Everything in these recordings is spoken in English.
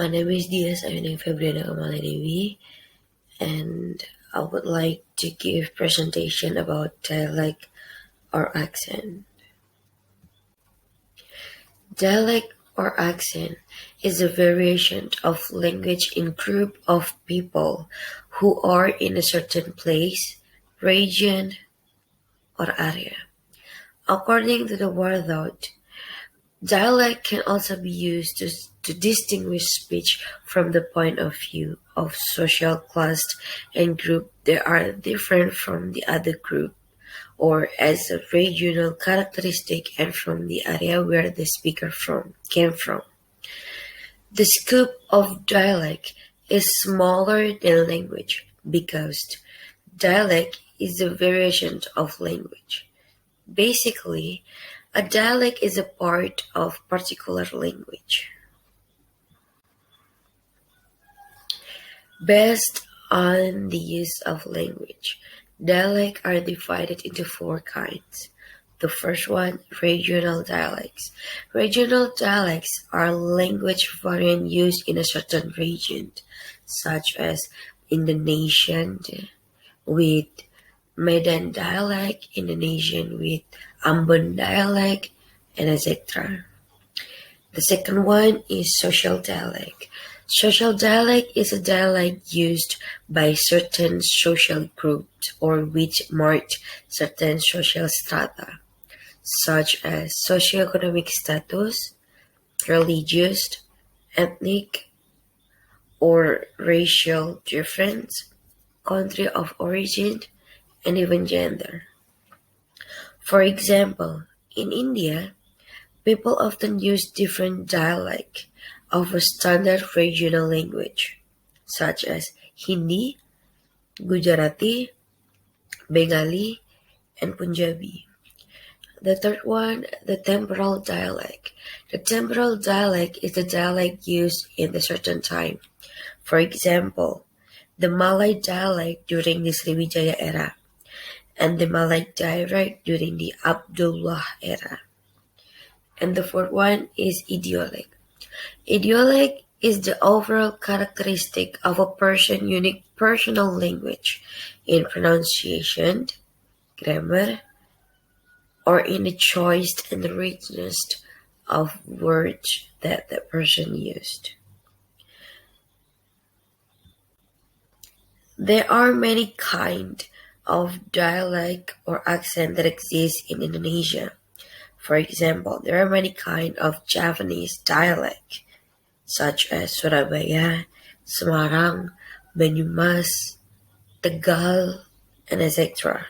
My name is Dias Ayuning Febriana Kamaladewi, and I would like to give presentation about dialect or accent. Dialect or accent is a variation of language in group of people who are in a certain place, region, or area. According to the word thought, dialect can also be used to distinguish speech from the point of view of social class and group that are different from the other group, or as a regional characteristic and from the area where the speaker came from. The scope of dialect is smaller than language because dialect is a variation of language. Basically, a dialect is a part of particular language. Based on the use of language, dialects are divided into four kinds. The first one, regional dialects. Regional dialects are language variants used in a certain region, such as Indonesian with Medan dialect, Indonesian with Ambon dialect, and etc. The second one is social dialect. Social dialect is a dialect used by certain social groups or which mark certain social strata, such as socioeconomic status, religious, ethnic, or racial difference, country of origin, and even gender. For example, in India, people often use different dialects of a standard regional language, such as Hindi, Gujarati, Bengali, and Punjabi. The third one, the temporal dialect. The temporal dialect is the dialect used in a certain time. For example, the Malay dialect during the Sriwijaya era and the Malay dialect during the Abdullah era. And the fourth one is idiolect. Idiolect is the overall characteristic of a person's unique personal language in pronunciation, grammar, or in the choice and the richness of words that the person used. There are many kinds of dialect or accent that exist in Indonesia. For example, there are many kinds of Javanese dialect, such as Surabaya, Semarang, Banyumas, Tegal, and etc.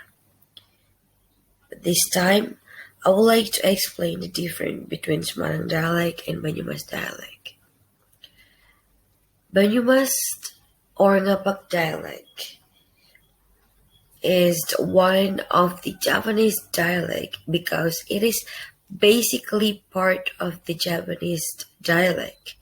This time, I would like to explain the difference between Semarang dialect and Banyumas dialect. Banyumas or Ngapak dialect is one of the Javanese dialect because it is basically part of the Javanese dialect,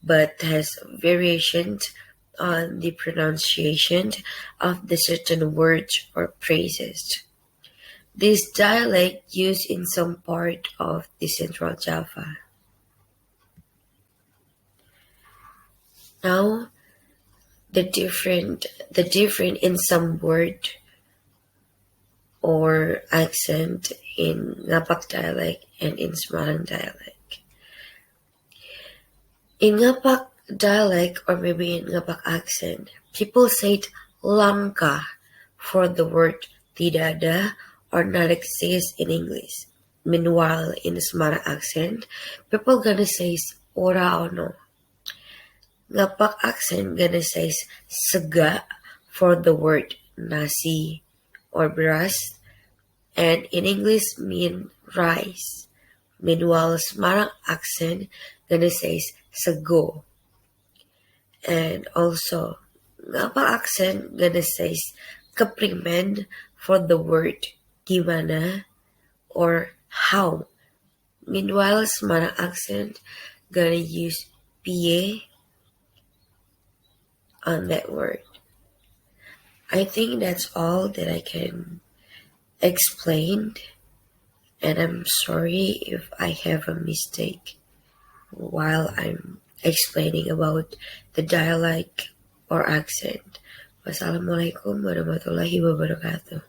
but has variations on the pronunciation of the certain words or phrases. This dialect used in some part of the Central Java. Now, the different in some word or accent in Ngapak dialect and in Semarang dialect. In Ngapak dialect or maybe in Ngapak accent, people say langka for the word tidak ada or not exist in English. Meanwhile, in the Semarang accent, people gonna say ora ono. Ngapak accent gonna say sega for the word nasi or beras, and in English mean rice. Meanwhile, Semarang accent gonna say sego. And also, Ngapak accent gonna say keprimen for the word gimana or how. Meanwhile, Semarang accent gonna use piye on that word. I think that's all that I can explain, and I'm sorry if I have a mistake while I'm explaining about the dialect or accent. Wassalamualaikum warahmatullahi wabarakatuh.